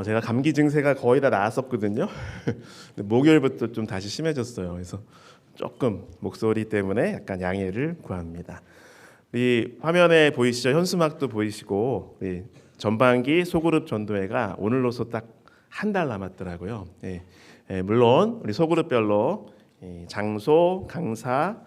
제가 감기 증세가 거의 다 나았었거든요. 근데 목요일부터 좀 다시 심해졌어요. 그래서 조금 목소리 때문에 약간 양해를 구합니다. 이 화면에 보이시죠? 현수막도 보이시고 전반기 소그룹 전도회가 오늘로서 딱 한 달 남았더라고요. 물론 우리 소그룹별로 장소, 강사,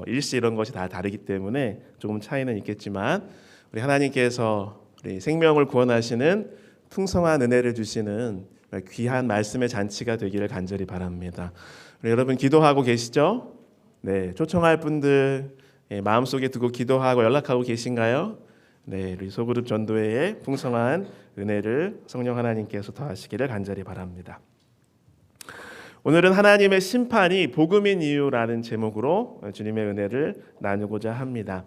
일시 이런 것이 다 다르기 때문에 조금 차이는 있겠지만 우리 하나님께서 우리 생명을 구원하시는 풍성한 은혜를 주시는 귀한 말씀의 잔치가 되기를 간절히 바랍니다. 우리 여러분 기도하고 계시죠? 네, 초청할 분들 마음속에 두고 기도하고 연락하고 계신가요? 네, 우리 소그룹 전도회의 풍성한 은혜를 성령 하나님께서 더하시기를 간절히 바랍니다. 오늘은 하나님의 심판이 복음인 이유라는 제목으로 주님의 은혜를 나누고자 합니다.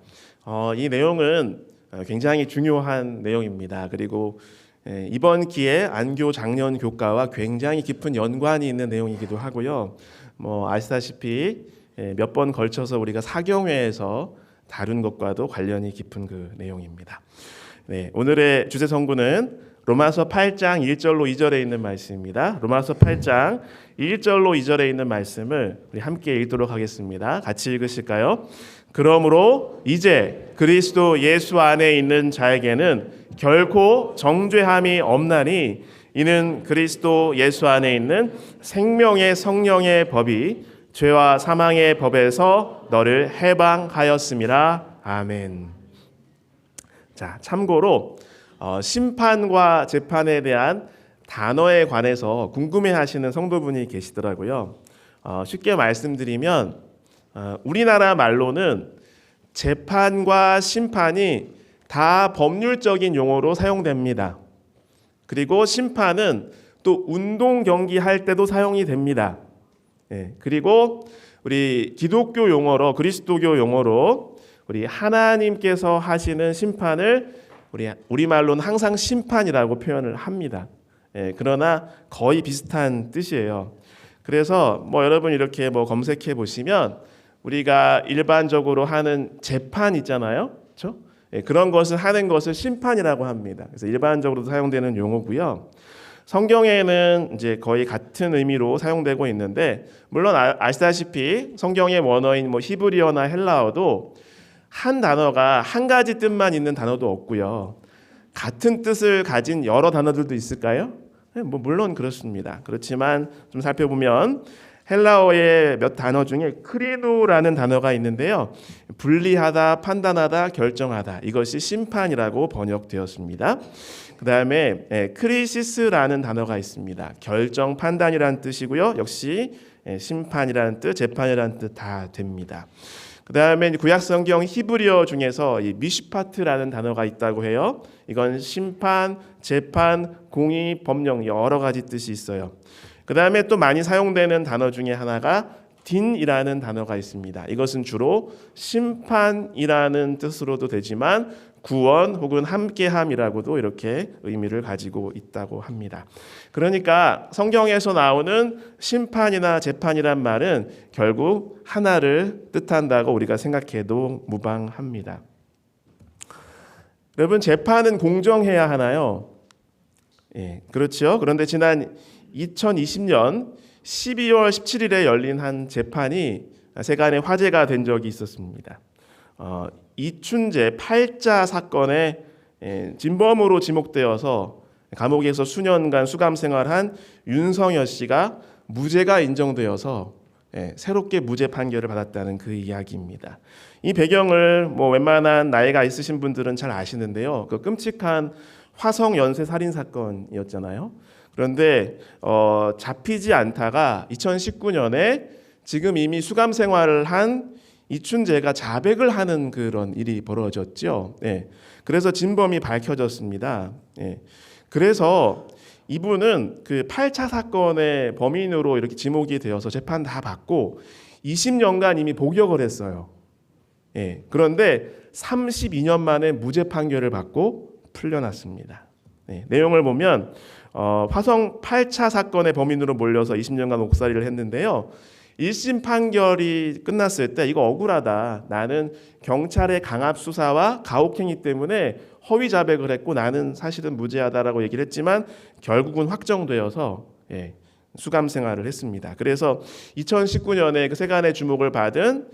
이 내용은 굉장히 중요한 내용입니다. 그리고 이번 기회에 안교 작년 교과와 굉장히 깊은 연관이 있는 내용이기도 하고요. 아시다시피 몇 번 걸쳐서 우리가 사경회에서 다룬 것과도 관련이 깊은 그 내용입니다. 네, 오늘의 주제 성구는 로마서 8장 1절로 2절에 있는 말씀입니다. 로마서 8장 1절로 2절에 있는 말씀을 우리 함께 읽도록 하겠습니다. 같이 읽으실까요? 그러므로 이제 그리스도 예수 안에 있는 자에게는 결코 정죄함이 없나니 이는 그리스도 예수 안에 있는 생명의 성령의 법이 죄와 사망의 법에서 너를 해방하였음이라. 아멘. 자, 참고로 심판과 재판에 대한 단어에 관해서 궁금해하시는 성도분이 계시더라고요. 쉽게 말씀드리면 우리나라 말로는 재판과 심판이 다 법률적인 용어로 사용됩니다. 그리고 심판은 또 운동 경기 할 때도 사용이 됩니다. 그리고 우리 기독교 용어로 그리스도교 용어로 우리 하나님께서 하시는 심판을 우리말로는 항상 심판이라고 표현을 합니다. 그러나 거의 비슷한 뜻이에요. 그래서 여러분 이렇게 검색해 보시면 우리가 일반적으로 하는 재판 있잖아요, 그렇죠? 그런 것을 하는 것을 심판이라고 합니다. 그래서 일반적으로 사용되는 용어고요. 성경에는 이제 거의 같은 의미로 사용되고 있는데, 물론 아시다시피 성경의 원어인 히브리어나 헬라어도 한 단어가 한 가지 뜻만 있는 단어도 없고요. 같은 뜻을 가진 여러 단어들도 있을까요? 물론 그렇습니다. 그렇지만 좀 살펴보면 헬라어의 몇 단어 중에 크리노라는 단어가 있는데요. 분리하다, 판단하다, 결정하다. 이것이 심판이라고 번역되었습니다. 그 다음에 크리시스라는 단어가 있습니다. 결정, 판단이라는 뜻이고요. 역시 심판이라는 뜻, 재판이라는 뜻 다 됩니다. 그 다음에 구약 성경 히브리어 중에서 이 미슈파트라는 단어가 있다고 해요. 이건 심판, 재판, 공의, 법령 여러 가지 뜻이 있어요. 그 다음에 또 많이 사용되는 단어 중에 하나가 딘이라는 단어가 있습니다. 이것은 주로 심판이라는 뜻으로도 되지만 구원 혹은 함께함이라고도 이렇게 의미를 가지고 있다고 합니다. 그러니까 성경에서 나오는 심판이나 재판이란 말은 결국 하나를 뜻한다고 우리가 생각해도 무방합니다. 여러분, 재판은 공정해야 하나요? 그렇죠. 그런데 지난 2020년 12월 17일에 열린 한 재판이 세간의 화제가 된 적이 있었습니다. 이춘재 8자 사건에 진범으로 지목되어서 감옥에서 수년간 수감 생활한 윤성여 씨가 무죄가 인정되어서 새롭게 무죄 판결을 받았다는 그 이야기입니다. 이 배경을 웬만한 나이가 있으신 분들은 잘 아시는데요. 그 끔찍한 화성 연쇄 살인 사건이었잖아요. 그런데 잡히지 않다가 2019년에 지금 이미 수감 생활을 한 이춘재가 자백을 하는 그런 일이 벌어졌죠. 그래서 진범이 밝혀졌습니다. 그래서 이분은 그 8차 사건의 범인으로 이렇게 지목이 되어서 재판 다 받고 20년간 이미 복역을 했어요. 그런데 32년 만에 무죄 판결을 받고 풀려났습니다. 내용을 보면 화성 8차 사건의 범인으로 몰려서 20년간 옥살이를 했는데요. 1심 판결이 끝났을 때 이거 억울하다. 나는 경찰의 강압 수사와 가혹행위 때문에 허위 자백을 했고 나는 사실은 무죄하다라고 얘기를 했지만 결국은 확정되어서 수감 생활을 했습니다. 그래서 2019년에 그 세간의 주목을 받은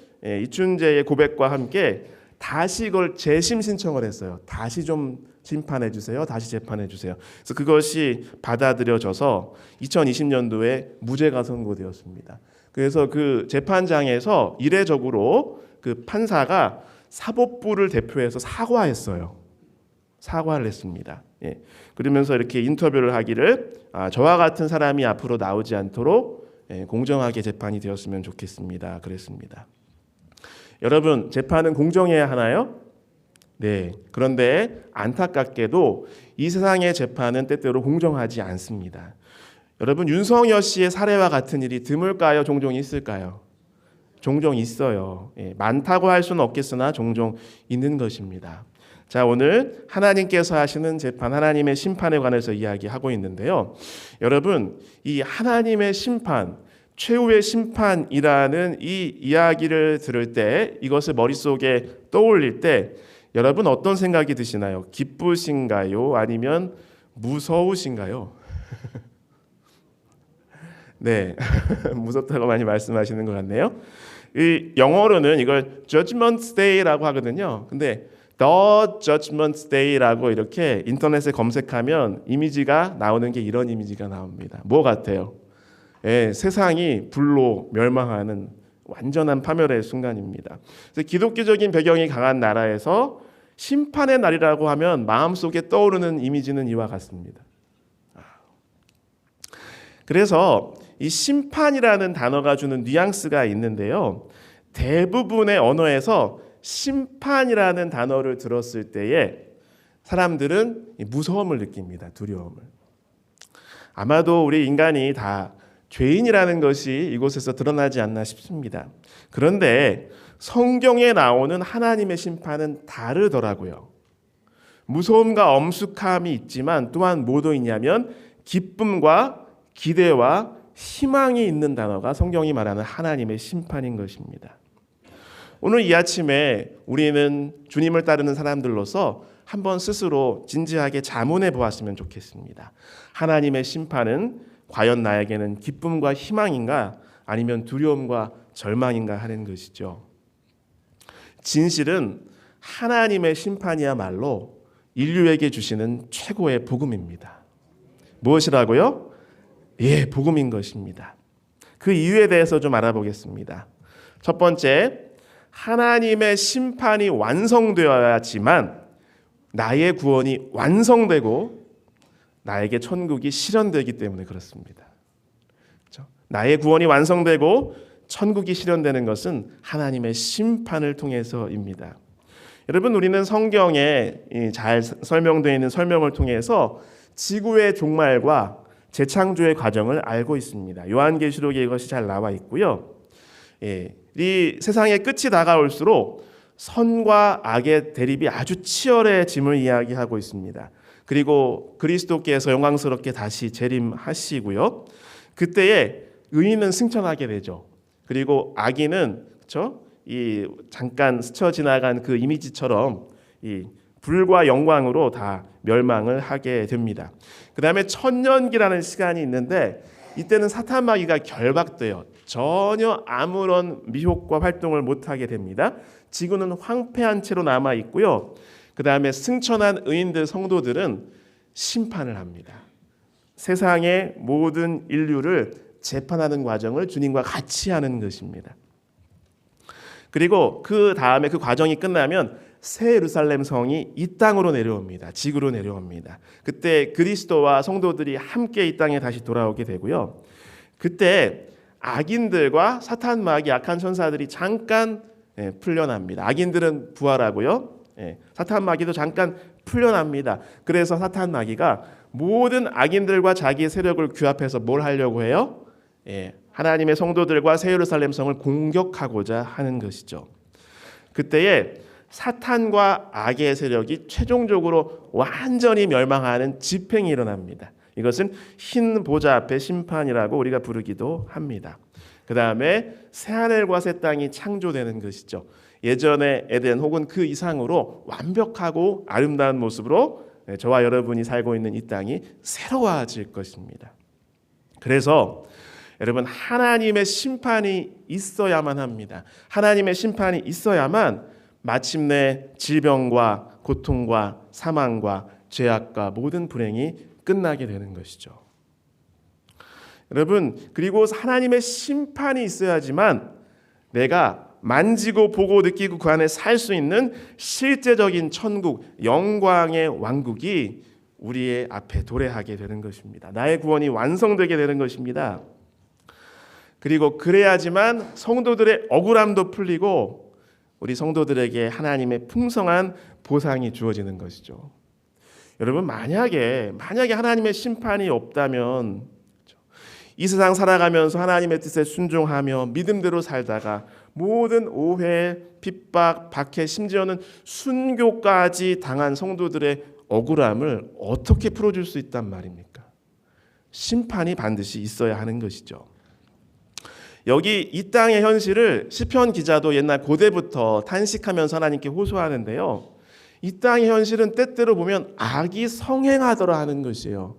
이춘재의 고백과 함께 다시 이걸 재심 신청을 했어요. 다시 좀 심판해 주세요. 다시 재판해 주세요. 그래서 그것이 받아들여져서 2020년도에 무죄가 선고되었습니다. 그래서 그 재판장에서 이례적으로 그 판사가 사법부를 대표해서 사과했어요. 사과를 했습니다. 그러면서 이렇게 인터뷰를 하기를 저와 같은 사람이 앞으로 나오지 않도록 공정하게 재판이 되었으면 좋겠습니다. 그랬습니다. 여러분, 재판은 공정해야 하나요? 네. 그런데 안타깝게도 이 세상의 재판은 때때로 공정하지 않습니다. 여러분, 윤석열 씨의 사례와 같은 일이 드물까요? 종종 있을까요? 종종 있어요. 많다고 할 수는 없겠으나 종종 있는 것입니다. 자, 오늘 하나님께서 하시는 재판, 하나님의 심판에 관해서 이야기하고 있는데요. 여러분, 이 하나님의 심판, 최후의 심판이라는 이 이야기를 들을 때, 이것을 머릿속에 떠올릴 때 여러분 어떤 생각이 드시나요? 기쁘신가요? 아니면 무서우신가요? 네, 무섭다고 많이 말씀하시는 것 같네요. 이 영어로는 이걸 Judgment Day라고 하거든요. 근데 The Judgment Day라고 이렇게 인터넷에 검색하면 이미지가 나오는 게 이런 이미지가 나옵니다. 뭐 같아요? 세상이 불로 멸망하는 완전한 파멸의 순간입니다. 그래서 기독교적인 배경이 강한 나라에서 심판의 날이라고 하면 마음속에 떠오르는 이미지는 이와 같습니다. 그래서 이 심판이라는 단어가 주는 뉘앙스가 있는데요. 대부분의 언어에서 심판이라는 단어를 들었을 때에 사람들은 무서움을 느낍니다. 두려움을. 아마도 우리 인간이 다 죄인이라는 것이 이곳에서 드러나지 않나 싶습니다. 그런데 성경에 나오는 하나님의 심판은 다르더라고요. 무서움과 엄숙함이 있지만 또한 뭐도 있냐면 기쁨과 기대와 희망이 있는 단어가 성경이 말하는 하나님의 심판인 것입니다. 오늘 이 아침에 우리는 주님을 따르는 사람들로서 한번 스스로 진지하게 자문해 보았으면 좋겠습니다. 하나님의 심판은 과연 나에게는 기쁨과 희망인가 아니면 두려움과 절망인가 하는 것이죠. 진실은 하나님의 심판이야말로 인류에게 주시는 최고의 복음입니다. 무엇이라고요? 복음인 것입니다. 그 이유에 대해서 좀 알아보겠습니다. 첫 번째, 하나님의 심판이 완성되어야지만 나의 구원이 완성되고 나에게 천국이 실현되기 때문에 그렇습니다. 그렇죠? 나의 구원이 완성되고 천국이 실현되는 것은 하나님의 심판을 통해서입니다. 여러분, 우리는 성경에 잘 설명되어 있는 설명을 통해서 지구의 종말과 재창조의 과정을 알고 있습니다. 요한계시록에 이것이 잘 나와 있고요. 이 세상의 끝이 다가올수록 선과 악의 대립이 아주 치열해짐을 이야기하고 있습니다. 그리고 그리스도께서 영광스럽게 다시 재림하시고요. 그때에 의인은 승천하게 되죠. 그리고 악인은 그렇죠? 이 잠깐 스쳐 지나간 그 이미지처럼 이 불과 영광으로 다 멸망을 하게 됩니다. 그 다음에 천년기라는 시간이 있는데 이때는 사탄 마귀가 결박돼요. 전혀 아무런 미혹과 활동을 못하게 됩니다. 지구는 황폐한 채로 남아 있고요. 그 다음에 승천한 의인들 성도들은 심판을 합니다. 세상의 모든 인류를 재판하는 과정을 주님과 같이 하는 것입니다. 그리고 그 다음에 그 과정이 끝나면 새 예루살렘 성이 이 땅으로 내려옵니다. 지구로 내려옵니다. 그때 그리스도와 성도들이 함께 이 땅에 다시 돌아오게 되고요. 그때 악인들과 사탄 마귀 악한 천사들이 잠깐 풀려납니다. 악인들은 부활하고요. 사탄 마귀도 잠깐 풀려납니다. 그래서 사탄 마귀가 모든 악인들과 자기의 세력을 규합해서 뭘 하려고 해요? 하나님의 성도들과 새 예루살렘 성을 공격하고자 하는 것이죠. 그때에 사탄과 악의 세력이 최종적으로 완전히 멸망하는 집행이 일어납니다. 이것은 흰 보좌 앞의 심판이라고 우리가 부르기도 합니다. 그 다음에 새하늘과 새 땅이 창조되는 것이죠. 예전의 에덴 혹은 그 이상으로 완벽하고 아름다운 모습으로 저와 여러분이 살고 있는 이 땅이 새로워질 것입니다. 그래서 여러분, 하나님의 심판이 있어야만 합니다. 하나님의 심판이 있어야만 마침내 질병과 고통과 사망과 죄악과 모든 불행이 끝나게 되는 것이죠. 여러분, 그리고 하나님의 심판이 있어야지만 내가 만지고 보고 느끼고 그 안에 살 수 있는 실제적인 천국, 영광의 왕국이 우리의 앞에 도래하게 되는 것입니다. 나의 구원이 완성되게 되는 것입니다. 그리고 그래야지만 성도들의 억울함도 풀리고 우리 성도들에게 하나님의 풍성한 보상이 주어지는 것이죠. 여러분, 만약에 하나님의 심판이 없다면 이 세상 살아가면서 하나님의 뜻에 순종하며 믿음대로 살다가 모든 오해, 핍박, 박해, 심지어는 순교까지 당한 성도들의 억울함을 어떻게 풀어줄 수 있단 말입니까? 심판이 반드시 있어야 하는 것이죠. 여기 이 땅의 현실을 시편 기자도 옛날 고대부터 탄식하면서 하나님께 호소하는데요. 이 땅의 현실은 때때로 보면 악이 성행하더라 하는 것이에요.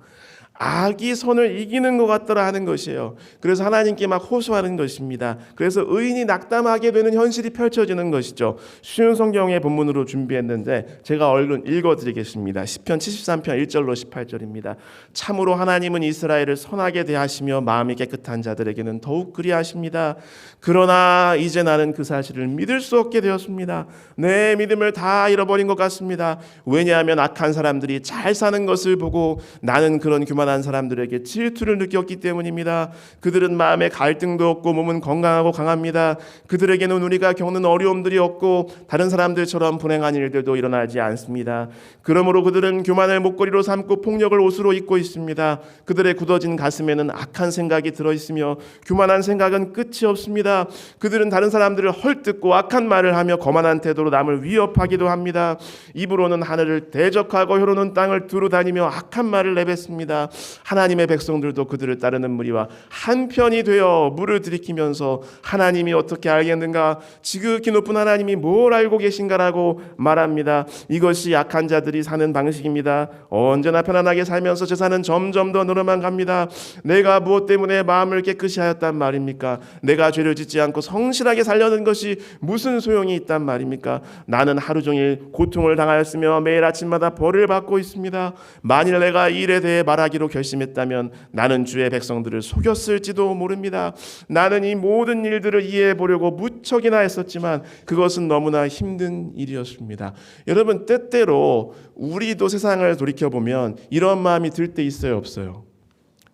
악이 선을 이기는 것 같더라 하는 것이에요. 그래서 하나님께 막 호소하는 것입니다. 그래서 의인이 낙담하게 되는 현실이 펼쳐지는 것이죠. 쉬운 성경의 본문으로 준비했는데 제가 얼른 읽어드리겠습니다. 시편 73편 1절로 18절입니다. 참으로 하나님은 이스라엘을 선하게 대하시며 마음이 깨끗한 자들에게는 더욱 그리하십니다. 그러나 이제 나는 그 사실을 믿을 수 없게 되었습니다. 내 믿음을 다 잃어버린 것 같습니다. 왜냐하면 악한 사람들이 잘 사는 것을 보고 나는 그런 교만한 사람들에게 질투를 느꼈기 때문입니다. 그들은 마음에 갈등도 없고 몸은 건강하고 강합니다. 그들에게는 우리가 겪는 어려움들이 없고 다른 사람들처럼 불행한 일들도 일어나지 않습니다. 그러므로 그들은 교만을 목걸이로 삼고 폭력을 옷으로 입고 있습니다. 그들의 굳어진 가슴에는 악한 생각이 들어있으며 교만한 생각은 끝이 없습니다. 그들은 다른 사람들을 헐뜯고 악한 말을 하며 거만한 태도로 남을 위협하기도 합니다. 입으로는 하늘을 대적하고 혀로는 땅을 두루다니며 악한 말을 내뱉습니다. 하나님의 백성들도 그들을 따르는 무리와 한편이 되어 물을 들이키면서 하나님이 어떻게 알겠는가? 지극히 높은 하나님이 뭘 알고 계신가라고 말합니다. 이것이 약한 자들이 사는 방식입니다. 언제나 편안하게 살면서 재산은 점점 더 늘어만 갑니다. 내가 무엇 때문에 마음을 깨끗이 하였단 말입니까? 내가 죄를 짓지 않고 성실하게 살려는 것이 무슨 소용이 있단 말입니까? 나는 하루 종일 고통을 당하였으며 매일 아침마다 벌을 받고 있습니다. 만일 내가 이 일에 대해 말하기로 결심했다면 나는 주의 백성들을 속였을지도 모릅니다. 나는 이 모든 일들을 이해해 보려고 무척이나 했었지만 그것은 너무나 힘든 일이었습니다. 여러분, 때때로 우리도 세상을 돌이켜보면 이런 마음이 들 때 있어요, 없어요?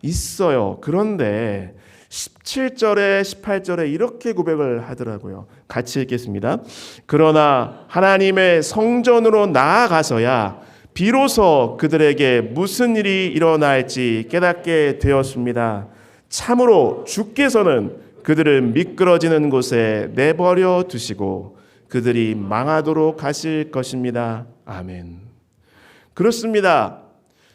있어요. 그런데 17절에 18절에 이렇게 고백을 하더라고요. 같이 읽겠습니다. 그러나 하나님의 성전으로 나아가서야 비로소 그들에게 무슨 일이 일어날지 깨닫게 되었습니다. 참으로 주께서는 그들을 미끄러지는 곳에 내버려 두시고 그들이 망하도록 하실 것입니다. 아멘. 그렇습니다.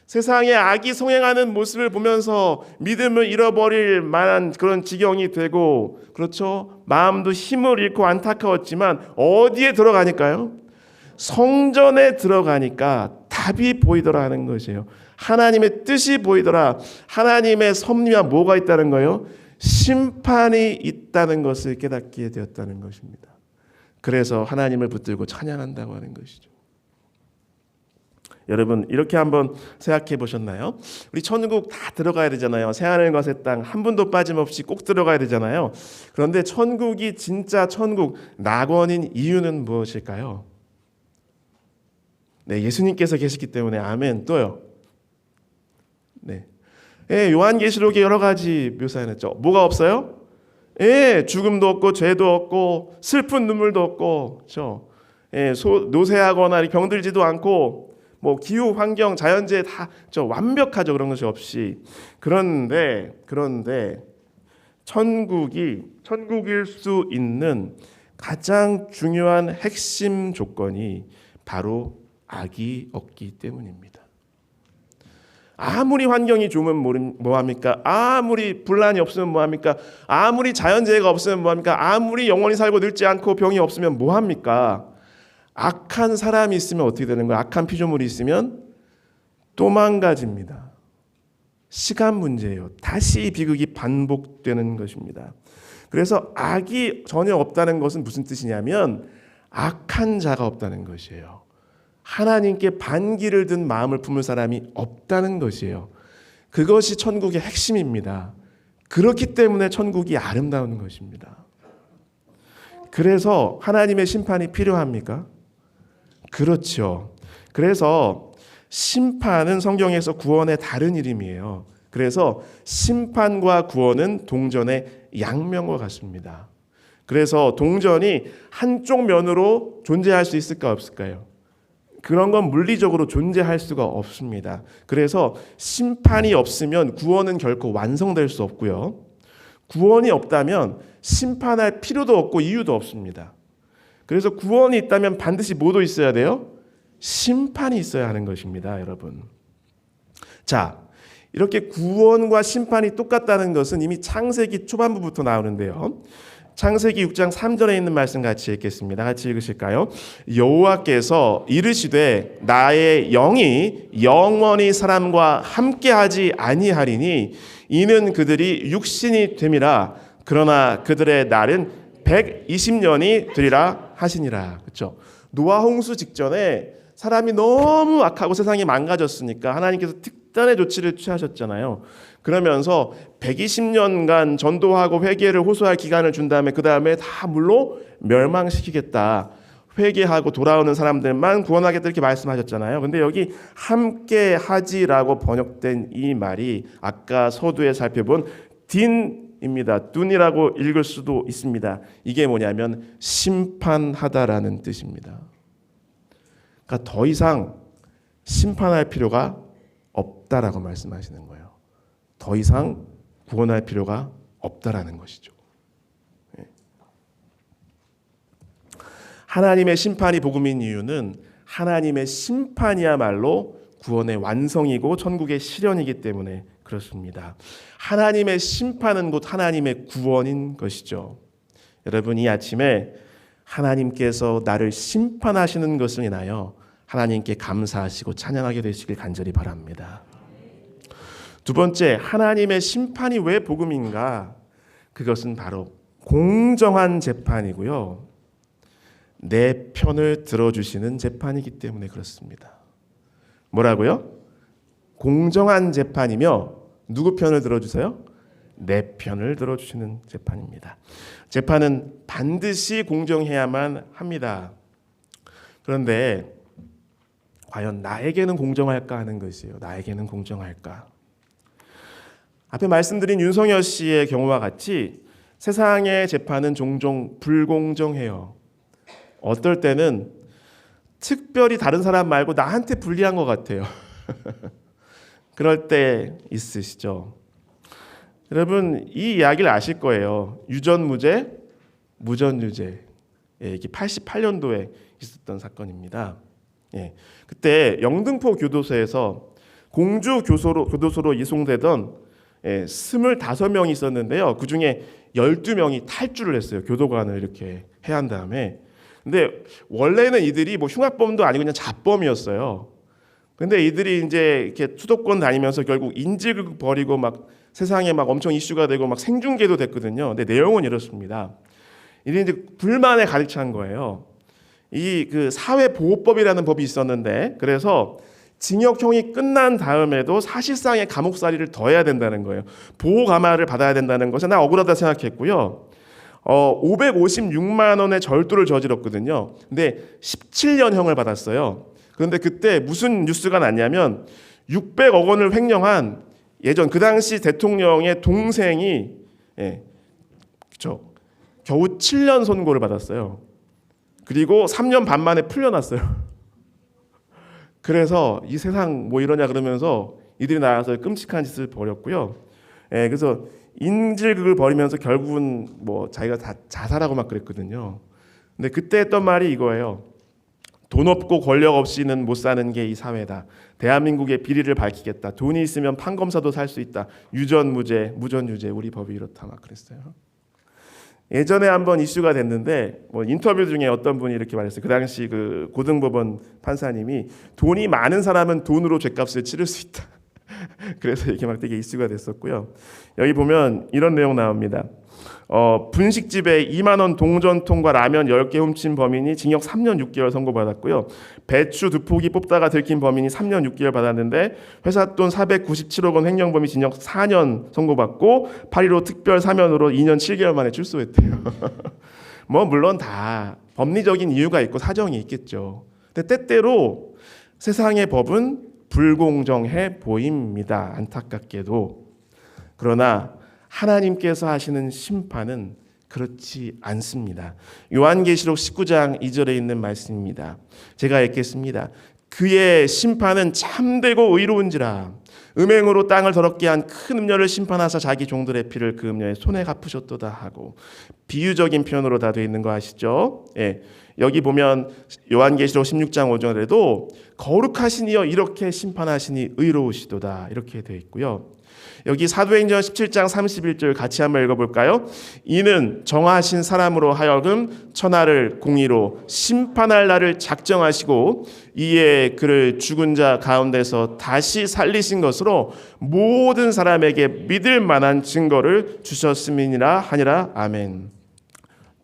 세상에 악이 성행하는 모습을 보면서 믿음을 잃어버릴 만한 그런 지경이 되고, 그렇죠? 마음도 힘을 잃고 안타까웠지만 어디에 들어가니까요? 성전에 들어가니까 답이 보이더라 하는 것이에요. 하나님의 뜻이 보이더라. 하나님의 섭리와 뭐가 있다는 거예요? 심판이 있다는 것을 깨닫게 되었다는 것입니다. 그래서 하나님을 붙들고 찬양한다고 하는 것이죠. 여러분, 이렇게 한번 생각해 보셨나요? 우리 천국 다 들어가야 되잖아요. 새하늘과 새 땅 한 분도 빠짐없이 꼭 들어가야 되잖아요. 그런데 천국이 진짜 천국, 낙원인 이유는 무엇일까요? 네, 예수님께서 계시기 때문에. 아멘. 또요. 네, 요한계시록에 여러 가지 묘사해냈죠. 뭐가 없어요? 죽음도 없고 죄도 없고 슬픈 눈물도 없고, 그렇죠? 노쇠하거나 병들지도 않고, 뭐 기후, 환경, 자연재해 다 완벽하죠. 그런 것이 없이. 그런데 천국일 수 있는 가장 중요한 핵심 조건이 바로 악이 없기 때문입니다. 아무리 환경이 좋으면 뭐합니까? 아무리 분란이 없으면 뭐합니까? 아무리 자연재해가 없으면 뭐합니까? 아무리 영원히 살고 늙지 않고 병이 없으면 뭐합니까? 악한 사람이 있으면 어떻게 되는 거예요? 악한 피조물이 있으면 또 망가집니다. 시간 문제예요. 다시 비극이 반복되는 것입니다. 그래서 악이 전혀 없다는 것은 무슨 뜻이냐면 악한 자가 없다는 것이에요. 하나님께 반기를 든 마음을 품을 사람이 없다는 것이에요. 그것이 천국의 핵심입니다. 그렇기 때문에 천국이 아름다운 것입니다. 그래서 하나님의 심판이 필요합니까? 그렇죠. 그래서 심판은 성경에서 구원의 다른 이름이에요. 그래서 심판과 구원은 동전의 양면과 같습니다. 그래서 동전이 한쪽 면으로 존재할 수 있을까 없을까요? 그런 건 물리적으로 존재할 수가 없습니다. 그래서 심판이 없으면 구원은 결코 완성될 수 없고요. 구원이 없다면 심판할 필요도 없고 이유도 없습니다. 그래서 구원이 있다면 반드시 뭐도 있어야 돼요? 심판이 있어야 하는 것입니다, 여러분. 자, 이렇게 구원과 심판이 똑같다는 것은 이미 창세기 초반부부터 나오는데요. 창세기 6장 3절에 있는 말씀 같이 읽겠습니다. 같이 읽으실까요? 여호와께서 이르시되 나의 영이 영원히 사람과 함께하지 아니하리니 이는 그들이 육신이 됨이라. 그러나 그들의 날은 120년이 되리라 하시니라. 그렇죠? 노아 홍수 직전에 사람이 너무 악하고 세상이 망가졌으니까 하나님께서 특단의 조치를 취하셨잖아요. 그러면서 120년간 전도하고 회개를 호소할 기간을 준 다음에 그 다음에 다 물로 멸망시키겠다. 회개하고 돌아오는 사람들만 구원하겠다 이렇게 말씀하셨잖아요. 근데 여기 함께 하지라고 번역된 이 말이 아까 서두에 살펴본 딘입니다. 둔이라고 읽을 수도 있습니다. 이게 뭐냐면 심판하다라는 뜻입니다. 그러니까 더 이상 심판할 필요가 없다라고 말씀하시는 거예요. 더 이상 구원할 필요가 없다라는 것이죠. 하나님의 심판이 복음인 이유는 하나님의 심판이야말로 구원의 완성이고 천국의 실현이기 때문에 그렇습니다. 하나님의 심판은 곧 하나님의 구원인 것이죠. 여러분, 이 아침에 하나님께서 나를 심판하시는 것을 인하여 하나님께 감사하시고 찬양하게 되시길 간절히 바랍니다. 두 번째, 하나님의 심판이 왜 복음인가? 그것은 바로 공정한 재판이고요. 내 편을 들어주시는 재판이기 때문에 그렇습니다. 뭐라고요? 공정한 재판이며 누구 편을 들어주세요? 내 편을 들어주시는 재판입니다. 재판은 반드시 공정해야만 합니다. 그런데 과연 나에게는 공정할까 하는 것이에요. 나에게는 공정할까? 앞에 말씀드린 윤성열 씨의 경우와 같이 세상의 재판은 종종 불공정해요. 어떨 때는 특별히 다른 사람 말고 나한테 불리한 것 같아요. 그럴 때 있으시죠? 여러분, 이 이야기를 아실 거예요. 유전무죄, 무전유죄. 이게 88년도에 있었던 사건입니다. 그때 영등포 교도소에서 공주 교도소로 이송되던 25명이 있었는데요. 그중에 12명이 탈주를 했어요. 교도관을 이렇게 해야 한 다음에. 근데 원래는 이들이 뭐 흉악범도 아니고 그냥 잡범이었어요. 근데 이들이 이제 이렇게 수도권 다니면서 결국 인질극 벌이고 막 세상에 막 엄청 이슈가 되고 막 생중계도 됐거든요. 근데 내용은 이렇습니다. 이들이 이제 불만에 가득 찬 거예요. 이 그 사회보호법이라는 법이 있었는데 그래서 징역형이 끝난 다음에도 사실상의 감옥살이를 더 해야 된다는 거예요. 보호감화를 받아야 된다는 것에 나 억울하다 생각했고요. 556만 원의 절도를 저질렀거든요. 근데 17년형을 받았어요. 그런데 그때 무슨 뉴스가 났냐면 600억 원을 횡령한 예전 그 당시 대통령의 동생이 겨우 7년 선고를 받았어요. 그리고 3년 반 만에 풀려났어요. 그래서 이 세상 뭐 이러냐 그러면서 이들이 나와서 끔찍한 짓을 벌였고요. 그래서 인질극을 벌이면서 결국은 뭐 자기가 다 자살하고 막 그랬거든요. 근데 그때 했던 말이 이거예요. 돈 없고 권력 없이는 못 사는 게 이 사회다. 대한민국의 비리를 밝히겠다. 돈이 있으면 판검사도 살 수 있다. 유전무죄, 무전유죄, 우리 법이 이렇다 막 그랬어요. 예전에 한번 이슈가 됐는데 인터뷰 중에 어떤 분이 이렇게 말했어요. 그 당시 그 고등법원 판사님이 돈이 많은 사람은 돈으로 죄값을 치를 수 있다. 그래서 이게 막 되게 이슈가 됐었고요. 여기 보면 이런 내용 나옵니다. 분식집에 2만 원 동전통과 라면 10개 훔친 범인이 징역 3년 6개월 선고받았고요. 배추 2포기 뽑다가 들킨 범인이 3년 6개월 받았는데 회사 돈 497억 원 횡령범이 징역 4년 선고받고 8.15 특별 사면으로 2년 7개월 만에 출소했대요. 물론 다 법리적인 이유가 있고 사정이 있겠죠. 근데 때때로 세상의 법은 불공정해 보입니다. 안타깝게도. 그러나 하나님께서 하시는 심판은 그렇지 않습니다. 요한계시록 19장 2절에 있는 말씀입니다. 제가 읽겠습니다. 그의 심판은 참되고 의로운지라 음행으로 땅을 더럽게 한 큰 음녀를 심판하사 자기 종들의 피를 그 음녀의 손에 갚으셨도다 하고 비유적인 표현으로 다 되어 있는 거 아시죠? 예. 여기 보면 요한계시록 16장 5절에도 거룩하시니여 이렇게 심판하시니 의로우시도다 이렇게 되어 있고요. 여기 사도행전 17장 31절 같이 한번 읽어볼까요? 이는 정하신 사람으로 하여금 천하를 공의로 심판할 날을 작정하시고 이에 그를 죽은 자 가운데서 다시 살리신 것으로 모든 사람에게 믿을 만한 증거를 주셨음이니라 하니라. 아멘.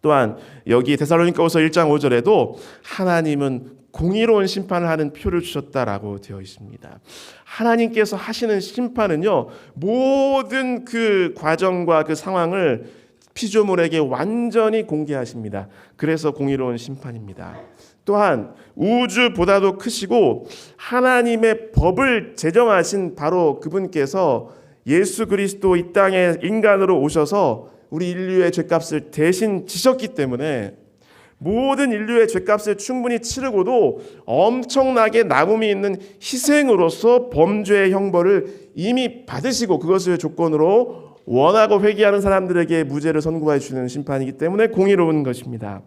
또한 여기 데살로니가후서 1장 5절에도 하나님은 공의로운 심판을 하는 표를 주셨다라고 되어 있습니다. 하나님께서 하시는 심판은요, 모든 그 과정과 그 상황을 피조물에게 완전히 공개하십니다. 그래서 공의로운 심판입니다. 또한 우주보다도 크시고 하나님의 법을 제정하신 바로 그분께서 예수 그리스도 이 땅에 인간으로 오셔서 우리 인류의 죄값을 대신 지셨기 때문에 모든 인류의 죄값을 충분히 치르고도 엄청나게 남음이 있는 희생으로서 범죄의 형벌을 이미 받으시고 그것을 조건으로 원하고 회개하는 사람들에게 무죄를 선고해 주는 심판이기 때문에 공의로운 것입니다.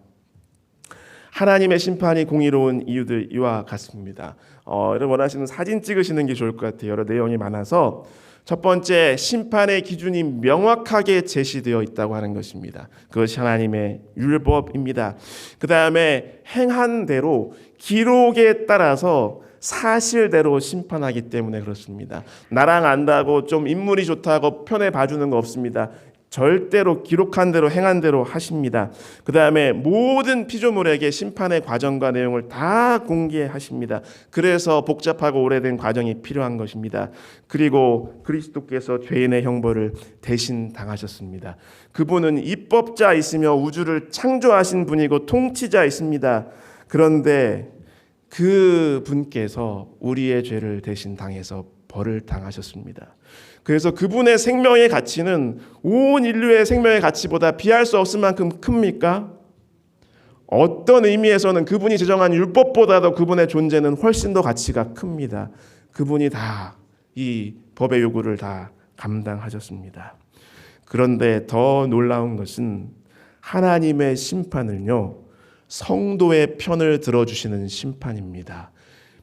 하나님의 심판이 공의로운 이유들 이와 같습니다. 여러분 원하시는 사진 찍으시는 게 좋을 것 같아요. 여러 내용이 많아서 첫 번째, 심판의 기준이 명확하게 제시되어 있다고 하는 것입니다. 그것이 하나님의 율법입니다. 그 다음에 행한 대로 기록에 따라서 사실대로 심판하기 때문에 그렇습니다. 나랑 안다고 좀 인물이 좋다고 편에 봐주는 거 없습니다. 절대로 기록한 대로 행한 대로 하십니다. 그 다음에 모든 피조물에게 심판의 과정과 내용을 다 공개하십니다. 그래서 복잡하고 오래된 과정이 필요한 것입니다. 그리고 그리스도께서 죄인의 형벌을 대신 당하셨습니다. 그분은 입법자이시며 우주를 창조하신 분이고 통치자이십니다. 그런데 그분께서 우리의 죄를 대신 당해서 벌을 당하셨습니다. 그래서 그분의 생명의 가치는 온 인류의 생명의 가치보다 비할 수 없을 만큼 큽니까? 어떤 의미에서는 그분이 제정한 율법보다도 그분의 존재는 훨씬 더 가치가 큽니다. 그분이 다 이 법의 요구를 다 감당하셨습니다. 그런데 더 놀라운 것은 하나님의 심판은요, 성도의 편을 들어주시는 심판입니다.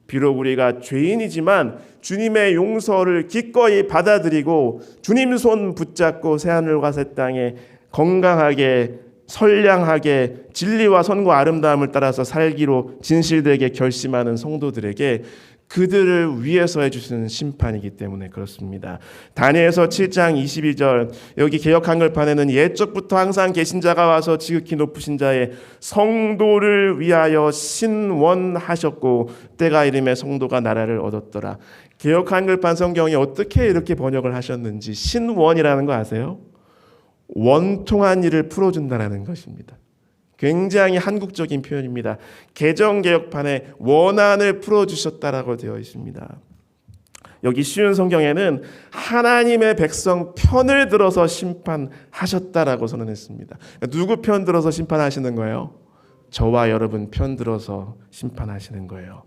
비록 우리가 죄인이지만 주님의 용서를 기꺼이 받아들이고 주님 손 붙잡고 새하늘과 새 땅에 건강하게 선량하게 진리와 선과 아름다움을 따라서 살기로 진실되게 결심하는 성도들에게 그들을 위해서 해주시는 심판이기 때문에 그렇습니다. 다니엘서 7장 22절 여기 개역 한글판에는 옛적부터 항상 계신 자가 와서 지극히 높으신 자의 성도를 위하여 신원하셨고 때가 이름에 성도가 나라를 얻었더라. 개역 한글판 성경이 어떻게 이렇게 번역을 하셨는지 신원이라는 거 아세요? 원통한 일을 풀어준다는 것입니다. 굉장히 한국적인 표현입니다. 개정개혁판에 원한을 풀어주셨다라고 되어 있습니다. 여기 쉬운 성경에는 하나님의 백성 편을 들어서 심판하셨다라고 선언했습니다. 누구 편 들어서 심판하시는 거예요? 저와 여러분 편 들어서 심판하시는 거예요.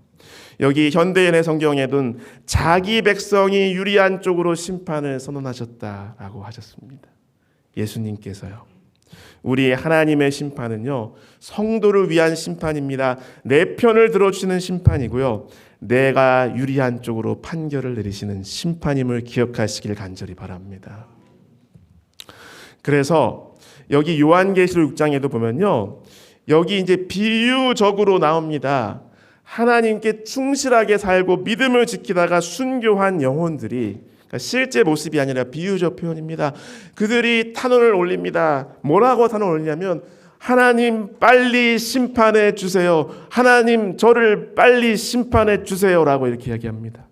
여기 현대인의 성경에는 자기 백성이 유리한 쪽으로 심판을 선언하셨다라고 하셨습니다. 예수님께서요. 우리 하나님의 심판은요, 성도를 위한 심판입니다. 내 편을 들어주시는 심판이고요, 내가 유리한 쪽으로 판결을 내리시는 심판임을 기억하시길 간절히 바랍니다. 그래서 여기 요한계시록 6장에도 보면요, 여기 이제 비유적으로 나옵니다. 하나님께 충실하게 살고 믿음을 지키다가 순교한 영혼들이, 그러니까 실제 모습이 아니라 비유적 표현입니다. 그들이 탄원을 올립니다. 뭐라고 탄원을 올리냐면, 하나님 빨리 심판해 주세요. 하나님 저를 빨리 심판해 주세요라고 이렇게 이야기합니다.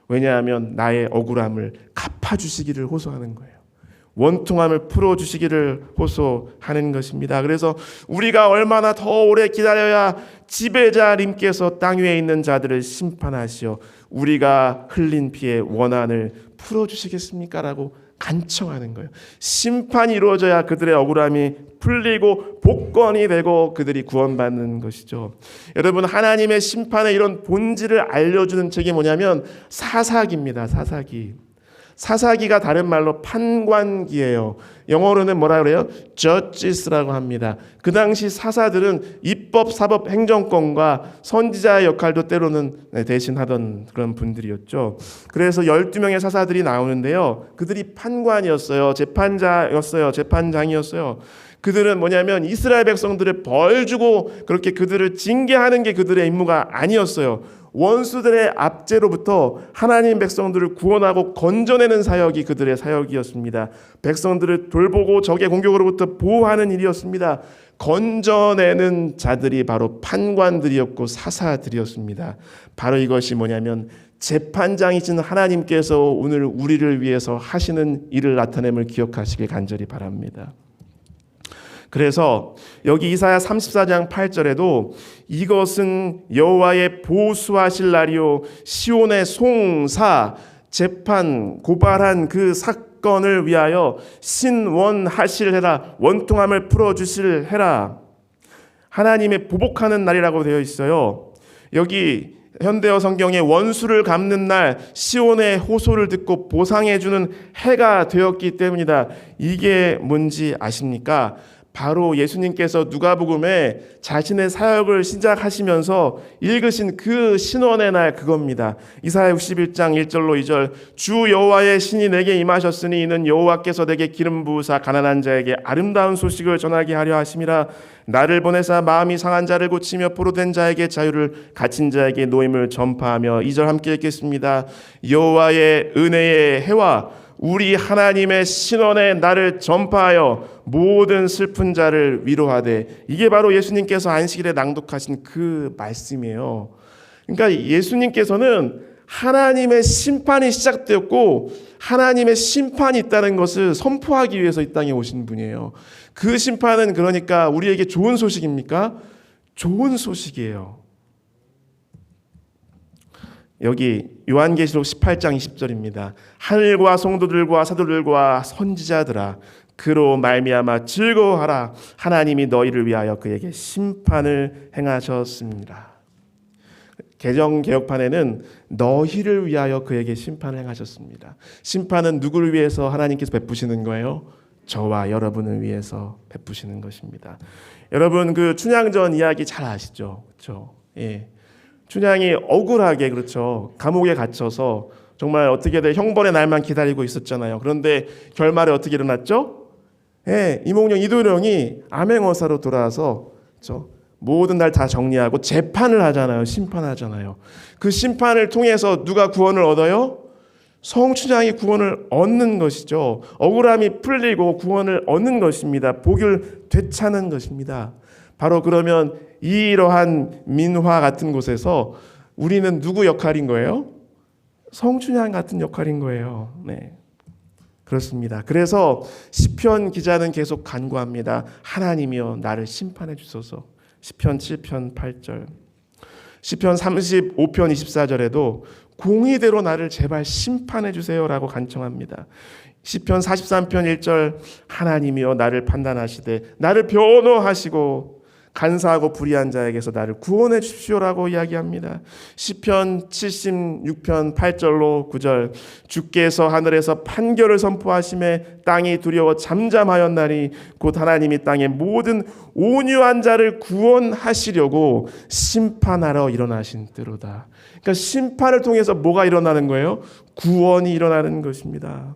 왜냐하면 나의 억울함을 갚아주시기를 호소하는 거예요. 원통함을 풀어주시기를 호소하는 것입니다. 그래서 우리가 얼마나 더 오래 기다려야 지배자님께서 땅 위에 있는 자들을 심판하시어 우리가 흘린 피의 원한을 풀어주시겠습니까? 라고 간청하는 거예요. 심판이 이루어져야 그들의 억울함이 풀리고 복권이 되고 그들이 구원받는 것이죠. 여러분, 하나님의 심판의 이런 본질을 알려주는 책이 뭐냐면 사사기입니다. 사사기가 다른 말로 판관기예요. 영어로는 뭐라 그래요? Judges라고 합니다. 그 당시 사사들은 입법, 사법, 행정권과 선지자의 역할도 때로는 대신하던 그런 분들이었죠. 그래서 12명의 사사들이 나오는데요, 그들이 판관이었어요. 재판장이었어요. 그들은 뭐냐면 이스라엘 백성들을 벌 주고 그렇게 그들을 징계하는 게 그들의 임무가 아니었어요. 원수들의 압제로부터 하나님 백성들을 구원하고 건져내는 사역이 그들의 사역이었습니다. 백성들을 돌보고 적의 공격으로부터 보호하는 일이었습니다. 건져내는 자들이 바로 판관들이었고 사사들이었습니다. 바로 이것이 뭐냐면 재판장이신 하나님께서 오늘 우리를 위해서 하시는 일을 나타냄을 기억하시길 간절히 바랍니다. 그래서 여기 이사야 34장 8절에도 이것은 여호와의 보수하실 날이요 시온의 송사 재판 고발한 그 사건을 위하여 신원하실 해라, 원통함을 풀어주실 해라, 하나님의 보복하는 날이라고 되어 있어요. 여기 현대어 성경에 원수를 갚는 날, 시온의 호소를 듣고 보상해주는 해가 되었기 때문이다. 이게 뭔지 아십니까? 바로 예수님께서 누가복음에 자신의 사역을 시작하시면서 읽으신 그 신원의 날, 그겁니다. 이사야 61장 1절로 2절, 주 여호와의 신이 내게 임하셨으니 이는 여호와께서 내게 기름 부으사 가난한 자에게 아름다운 소식을 전하게 하려 하심이라. 나를 보내사 마음이 상한 자를 고치며 포로된 자에게 자유를, 갇힌 자에게 노임을 전파하며. 2절 함께 읽겠습니다. 여호와의 은혜의 해와 우리 하나님의 신원의 날을 전파하여 모든 슬픈 자를 위로하되. 이게 바로 예수님께서 안식일에 낭독하신 그 말씀이에요. 그러니까 예수님께서는 하나님의 심판이 시작되었고 하나님의 심판이 있다는 것을 선포하기 위해서 이 땅에 오신 분이에요. 그 심판은 그러니까 우리에게 좋은 소식입니까? 좋은 소식이에요. 여기 요한계시록 18장 20절입니다. 하늘과 성도들과 사도들과 선지자들아, 그로 말미암아 즐거워하라. 하나님이 너희를 위하여 그에게 심판을 행하셨습니다. 개정개혁판에는 너희를 위하여 그에게 심판을 행하셨습니다. 심판은 누구를 위해서 하나님께서 베푸시는 거예요? 저와 여러분을 위해서 베푸시는 것입니다. 여러분, 그 춘향전 이야기 잘 아시죠? 그렇죠? 예. 춘향이 억울하게, 그렇죠, 감옥에 갇혀서 정말 어떻게든 형벌의 날만 기다리고 있었잖아요. 그런데 결말에 어떻게 일어났죠? 예, 이몽룡 이도령이 암행어사로 돌아와서, 그렇죠, 모든 날 다 정리하고 재판을 하잖아요. 심판하잖아요. 그 심판을 통해서 누가 구원을 얻어요? 성춘향이 구원을 얻는 것이죠. 억울함이 풀리고 구원을 얻는 것입니다. 복을 되찾는 것입니다. 바로 그러면 이러한 민화 같은 곳에서 우리는 누구 역할인 거예요? 성춘향 같은 역할인 거예요. 네, 그렇습니다. 그래서 시편 기자는 계속 간구합니다. 하나님이여 나를 심판해 주소서. 시편 7편 8절, 시편 35편 24절에도 공의대로 나를 제발 심판해 주세요라고 간청합니다. 시편 43편 1절, 하나님이여 나를 판단하시되 나를 변호하시고 간사하고 불의한 자에게서 나를 구원해 주십시오라고 이야기합니다. 시편 76편 8절로 9절 주께서 하늘에서 판결을 선포하심에 땅이 두려워 잠잠하였나니 곧 하나님이 땅의 모든 온유한 자를 구원하시려고 심판하러 일어나신 때로다. 그러니까 심판을 통해서 뭐가 일어나는 거예요? 구원이 일어나는 것입니다.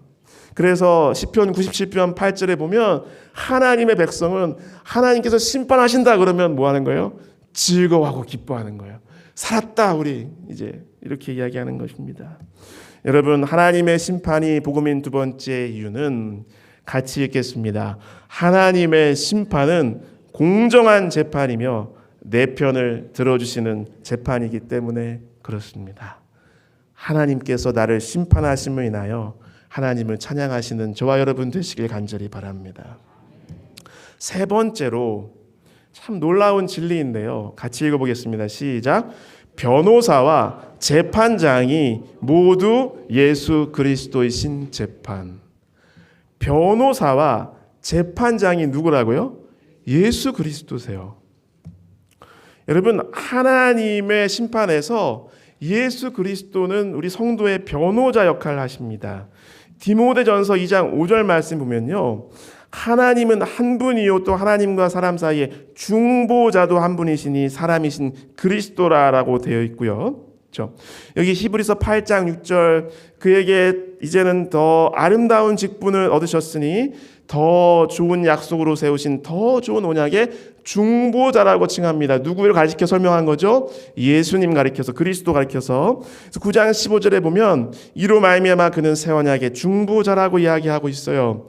그래서 시편 97편 8절에 보면 하나님의 백성은 하나님께서 심판하신다 그러면 뭐 하는 거예요? 즐거워하고 기뻐하는 거예요. 살았다 우리 이제 이렇게 이야기하는 것입니다. 여러분, 하나님의 심판이 복음인 두 번째 이유는 같이 읽겠습니다. 하나님의 심판은 공정한 재판이며 내 편을 들어주시는 재판이기 때문에 그렇습니다. 하나님께서 나를 심판하심을 인하여 하나님을 찬양하시는 저와 여러분 되시길 간절히 바랍니다. 세 번째로 참 놀라운 진리인데요. 같이 읽어보겠습니다. 시작. 변호사와 재판장이 모두 예수 그리스도이신 재판. 변호사와 재판장이 누구라고요? 예수 그리스도세요. 여러분, 하나님의 심판에서 예수 그리스도는 우리 성도의 변호자 역할을 하십니다. 디모데전서 2장 5절 말씀 보면요, 하나님은 한 분이요 또 하나님과 사람 사이에 중보자도 한 분이시니 사람이신 그리스도라라고 되어 있고요. 그렇죠? 여기 히브리서 8장 6절 그에게 이제는 더 아름다운 직분을 얻으셨으니 더 좋은 약속으로 세우신 더 좋은 언약의 중보자라고 칭합니다. 누구를 가리켜 설명한 거죠? 예수님 가리켜서, 그리스도 가리켜서. 그래서 9장 15절에 보면 이로 말미암아 그는 새 언약의 중보자라고 이야기하고 있어요.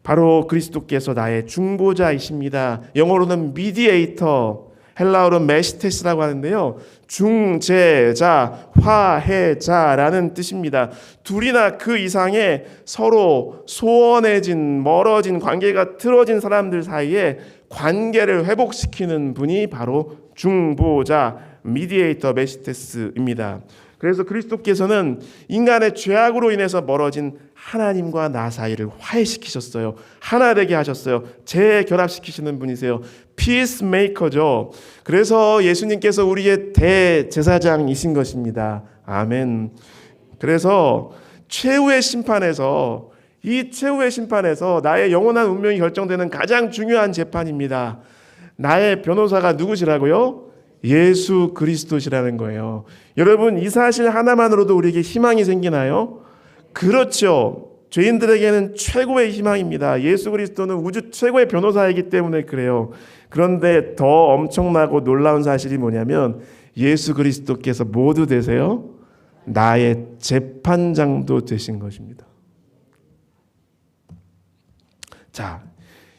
바로 그리스도께서 나의 중보자이십니다. 영어로는 미디에이터, 헬라어로 메시테스라고 하는데요. 중재자, 화해자라는 뜻입니다. 둘이나 그 이상의 서로 소원해진, 멀어진 관계가 틀어진 사람들 사이에 관계를 회복시키는 분이 바로 중보자, 미디에이터, 메시테스입니다. 그래서 그리스도께서는 인간의 죄악으로 인해서 멀어진 하나님과 나 사이를 화해시키셨어요. 하나 되게 하셨어요. 재결합시키시는 분이세요. 피스메이커죠. 그래서 예수님께서 우리의 대제사장이신 것입니다. 아멘. 그래서 최후의 심판에서, 이 최후의 심판에서 나의 영원한 운명이 결정되는 가장 중요한 재판입니다. 나의 변호사가 누구시라고요? 예수 그리스도시라는 거예요. 여러분, 이 사실 하나만으로도 우리에게 희망이 생기나요? 그렇죠. 죄인들에게는 최고의 희망입니다. 예수 그리스도는 우주 최고의 변호사이기 때문에 그래요. 그런데 더 엄청나고 놀라운 사실이 뭐냐면 예수 그리스도께서 모두 되세요. 나의 재판장도 되신 것입니다. 자,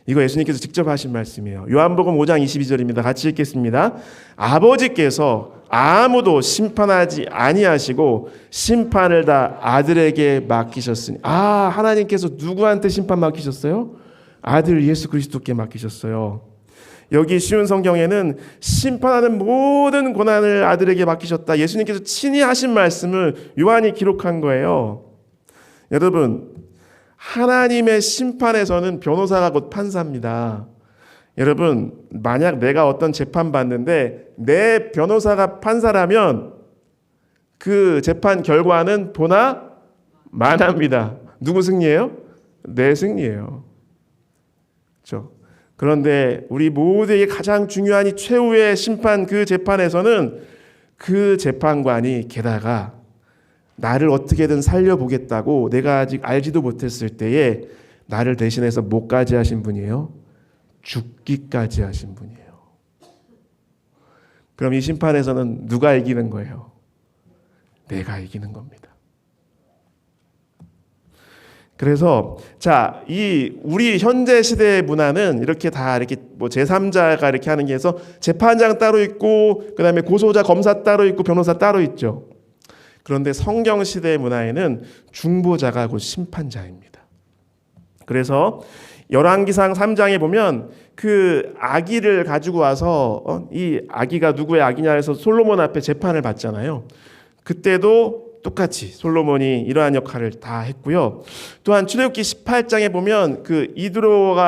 이거 예수님께서 직접 하신 말씀이에요. 요한복음 5장 22절입니다. 같이 읽겠습니다. 아버지께서 아무도 심판하지 아니하시고 심판을 다 아들에게 맡기셨으니. 하나님께서 누구한테 심판 맡기셨어요? 아들 예수 그리스도께 맡기셨어요. 여기 쉬운 성경에는 심판하는 모든 권한을 아들에게 맡기셨다. 예수님께서 친히 하신 말씀을 요한이 기록한 거예요. 여러분, 하나님의 심판에서는 변호사가 곧 판사입니다. 여러분, 만약 내가 어떤 재판 받는데 내 변호사가 판사라면 그 재판 결과는 보나 마나입니다. 누구 승리예요? 내 승리예요. 그렇죠? 그런데 우리 모두에게 가장 중요한 이 최후의 심판, 그 재판에서는 그 재판관이 게다가 나를 어떻게든 살려보겠다고 내가 아직 알지도 못했을 때에 나를 대신해서 뭐까지 하신 분이에요? 죽기까지 하신 분이에요. 그럼 이 심판에서는 누가 이기는 거예요? 내가 이기는 겁니다. 그래서 자, 이 우리 현재 시대의 문화는 이렇게 다 이렇게 뭐 제3자가 이렇게 하는 게 해서 재판장 따로 있고 그다음에 고소자, 검사 따로 있고 변호사 따로 있죠. 그런데 성경 시대의 문화에는 중보자가 곧 심판자입니다. 그래서 열왕기상 3장에 보면 그 아기를 가지고 와서 이 아기가 누구의 아기냐 해서 솔로몬 앞에 재판을 받잖아요. 그때도 똑같이 솔로몬이 이러한 역할을 다 했고요. 또한 출애굽기 18장에 보면 그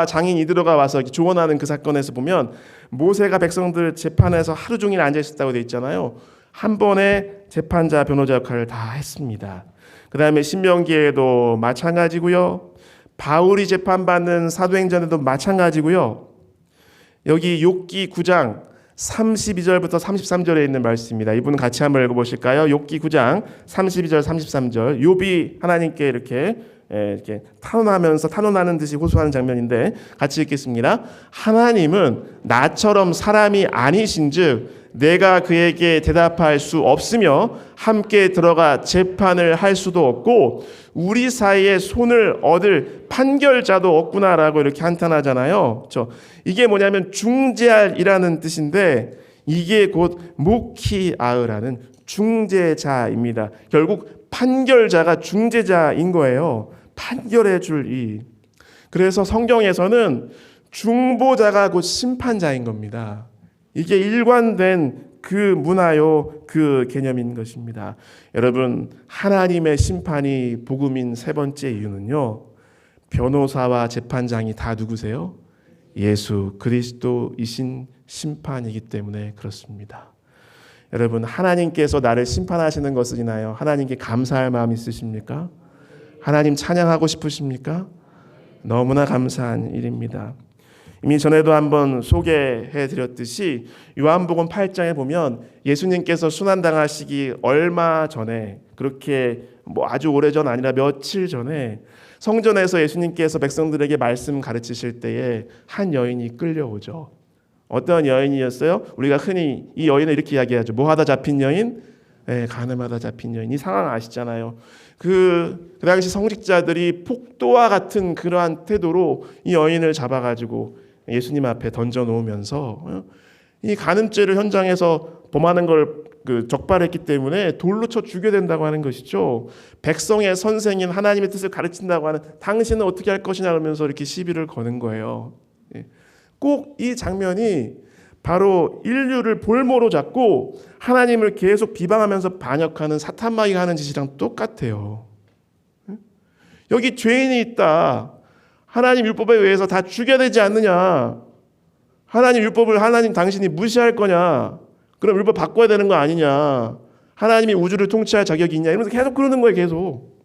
장인 이드로가 와서 조언하는 그 사건에서 보면 모세가 백성들 재판에서 하루 종일 앉아 있었다고 돼 있잖아요. 한 번에 재판자 변호자 역할을 다 했습니다. 그 다음에 신명기에도 마찬가지고요. 바울이 재판받는 사도행전에도 마찬가지고요. 여기 욥기 9장 32절부터 33절에 있는 말씀입니다. 이분 같이 한번 읽어보실까요? 욥기 9장 32절 33절. 욥이 하나님께 이렇게 탄원하는 듯이 호소하는 장면인데 같이 읽겠습니다. 하나님은 나처럼 사람이 아니신즉 내가 그에게 대답할 수 없으며 함께 들어가 재판을 할 수도 없고 우리 사이에 손을 얻을 판결자도 없구나라고 이렇게 한탄하잖아요. 그렇죠? 이게 뭐냐면 중재할이라는 뜻인데 이게 곧 모키아흐라는 중재자입니다. 결국 판결자가 중재자인 거예요. 판결해 줄 이. 그래서 성경에서는 중보자가 곧 심판자인 겁니다. 이게 일관된 그 문화요, 그 개념인 것입니다. 여러분, 하나님의 심판이 복음인 세 번째 이유는요, 변호사와 재판장이 다 누구세요? 예수 그리스도이신 심판이기 때문에 그렇습니다. 여러분, 하나님께서 나를 심판하시는 것이나요? 하나님께 감사할 마음 있으십니까? 하나님 찬양하고 싶으십니까? 너무나 감사한 일입니다. 이미 전에도 한번 소개해 드렸듯이 요한복음 8장에 보면 예수님께서 순환당하시기 얼마 전에, 그렇게 아주 오래전 아니라 며칠 전에 성전에서 예수님께서 백성들에게 말씀 가르치실 때에 한 여인이 끌려오죠. 어떤 여인이었어요? 우리가 흔히 이 여인을 이렇게 이야기하죠. 뭐하다 잡힌 여인? 네, 간음하다 잡힌 여인. 이 상황 아시잖아요. 그 당시 성직자들이 폭도와 같은 그러한 태도로 이 여인을 잡아가지고 예수님 앞에 던져 놓으면서 이 간음죄를 현장에서 범하는 걸 적발했기 때문에 돌로 쳐 죽여야 된다고 하는 것이죠. 백성의 선생인 하나님의 뜻을 가르친다고 하는 당신은 어떻게 할 것이냐 그러면서 이렇게 시비를 거는 거예요. 꼭 이 장면이 바로 인류를 볼모로 잡고 하나님을 계속 비방하면서 반역하는 사탄마귀가 하는 짓이랑 똑같아요. 여기 죄인이 있다. 하나님 율법에 의해서 다 죽여야 되지 않느냐. 하나님 율법을 하나님 당신이 무시할 거냐. 그럼 율법 바꿔야 되는 거 아니냐. 하나님이 우주를 통치할 자격이 있냐. 이러면서 계속 그러는 거예요. 계속.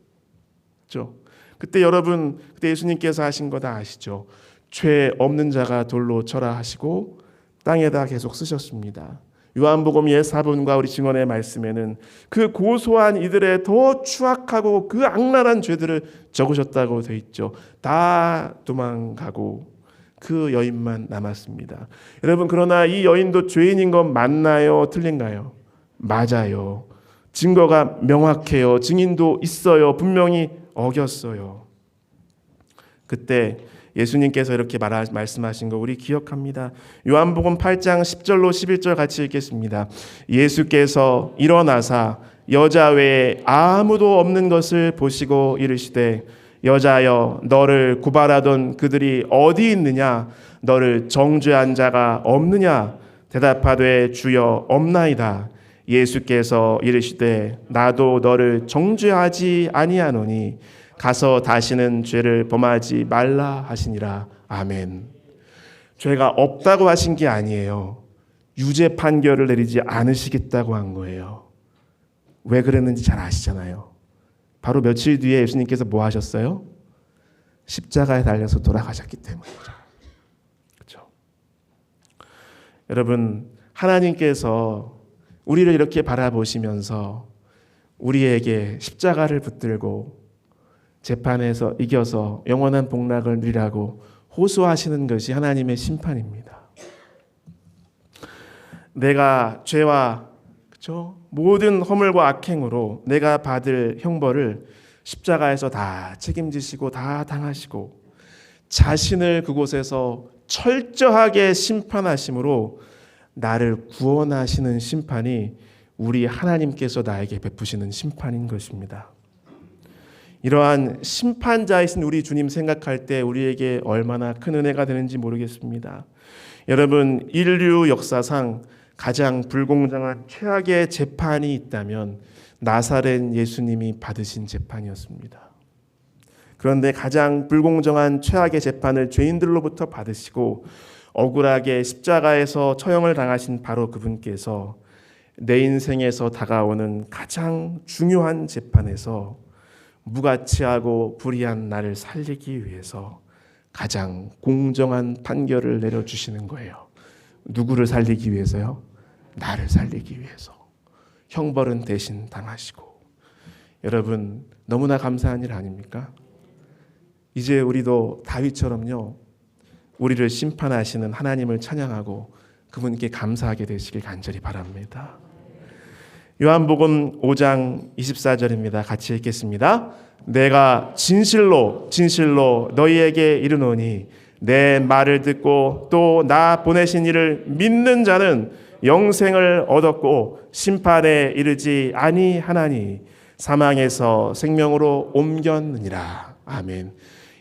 그렇죠? 그때 여러분, 그때 예수님께서 하신 거 다 아시죠? 죄 없는 자가 돌로 쳐라 하시고 땅에다 계속 쓰셨습니다. 요한복음 옛사본과 우리 증언의 말씀에는 그 고소한 이들의 더 추악하고 그 악랄한 죄들을 적으셨다고 돼 있죠. 다 도망가고 그 여인만 남았습니다. 여러분, 그러나 이 여인도 죄인인 건 맞나요? 틀린가요? 맞아요. 증거가 명확해요. 증인도 있어요. 분명히 어겼어요. 그때 예수님께서 이렇게 말씀하신 거 우리 기억합니다. 요한복음 8장 10절로 11절 같이 읽겠습니다. 예수께서 일어나사 여자 외에 아무도 없는 것을 보시고 이르시되 여자여 너를 고발하던 그들이 어디 있느냐? 너를 정죄한 자가 없느냐? 대답하되 주여 없나이다. 예수께서 이르시되 나도 너를 정죄하지 아니하노니 가서 다시는 죄를 범하지 말라 하시니라. 아멘. 죄가 없다고 하신 게 아니에요. 유죄 판결을 내리지 않으시겠다고 한 거예요. 왜 그랬는지 잘 아시잖아요. 바로 며칠 뒤에 예수님께서 뭐 하셨어요? 십자가에 달려서 돌아가셨기 때문이죠. 그렇죠? 여러분, 하나님께서 우리를 이렇게 바라보시면서 우리에게 십자가를 붙들고 재판에서 이겨서 영원한 복락을 누리라고 호소하시는 것이 하나님의 심판입니다. 내가 죄와 그렇죠? 모든 허물과 악행으로 내가 받을 형벌을 십자가에서 다 책임지시고 다 당하시고 자신을 그곳에서 철저하게 심판하심으로 나를 구원하시는 심판이 우리 하나님께서 나에게 베푸시는 심판인 것입니다. 이러한 심판자이신 우리 주님 생각할 때 우리에게 얼마나 큰 은혜가 되는지 모르겠습니다. 여러분, 인류 역사상 가장 불공정한 최악의 재판이 있다면 나사렛 예수님이 받으신 재판이었습니다. 그런데 가장 불공정한 최악의 재판을 죄인들로부터 받으시고 억울하게 십자가에서 처형을 당하신 바로 그분께서 내 인생에서 다가오는 가장 중요한 재판에서 무가치하고 불의한 나를 살리기 위해서 가장 공정한 판결을 내려주시는 거예요. 누구를 살리기 위해서요? 나를 살리기 위해서. 형벌은 대신 당하시고. 여러분, 너무나 감사한 일 아닙니까? 이제 우리도 다윗처럼요, 우리를 심판하시는 하나님을 찬양하고 그분께 감사하게 되시길 간절히 바랍니다. 요한복음 5장 24절입니다. 같이 읽겠습니다. 내가 진실로 진실로 너희에게 이르노니 내 말을 듣고 또 나 보내신 이를 믿는 자는 영생을 얻었고 심판에 이르지 아니하나니 사망에서 생명으로 옮겼느니라. 아멘.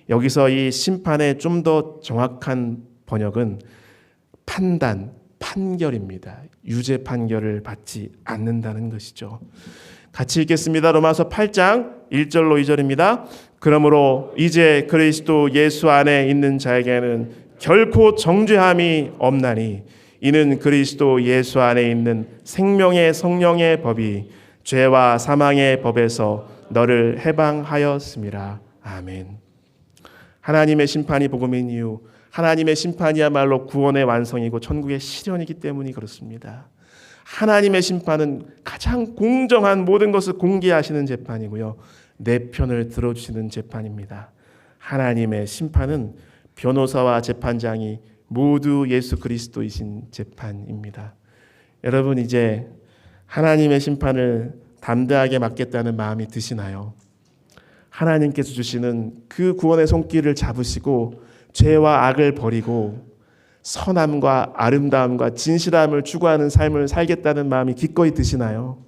여기서 이 심판의 좀 더 정확한 번역은 판결입니다. 유죄 판결을 받지 않는다는 것이죠. 같이 읽겠습니다. 로마서 8장 1절로 2절입니다. 그러므로 이제 그리스도 예수 안에 있는 자에게는 결코 정죄함이 없나니 이는 그리스도 예수 안에 있는 생명의 성령의 법이 죄와 사망의 법에서 너를 해방하였음이라. 아멘. 하나님의 심판이 복음인 이유, 하나님의 심판이야말로 구원의 완성이고 천국의 실현이기 때문이 그렇습니다. 하나님의 심판은 가장 공정한 모든 것을 공개하시는 재판이고요, 내 편을 들어주시는 재판입니다. 하나님의 심판은 변호사와 재판장이 모두 예수 그리스도이신 재판입니다. 여러분, 이제 하나님의 심판을 담대하게 맡겠다는 마음이 드시나요? 하나님께서 주시는 그 구원의 손길을 잡으시고 죄와 악을 버리고 선함과 아름다움과 진실함을 추구하는 삶을 살겠다는 마음이 기꺼이 드시나요?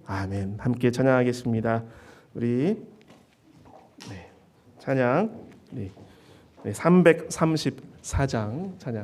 아멘. 함께 찬양하겠습니다. 우리 찬양 334장 찬양.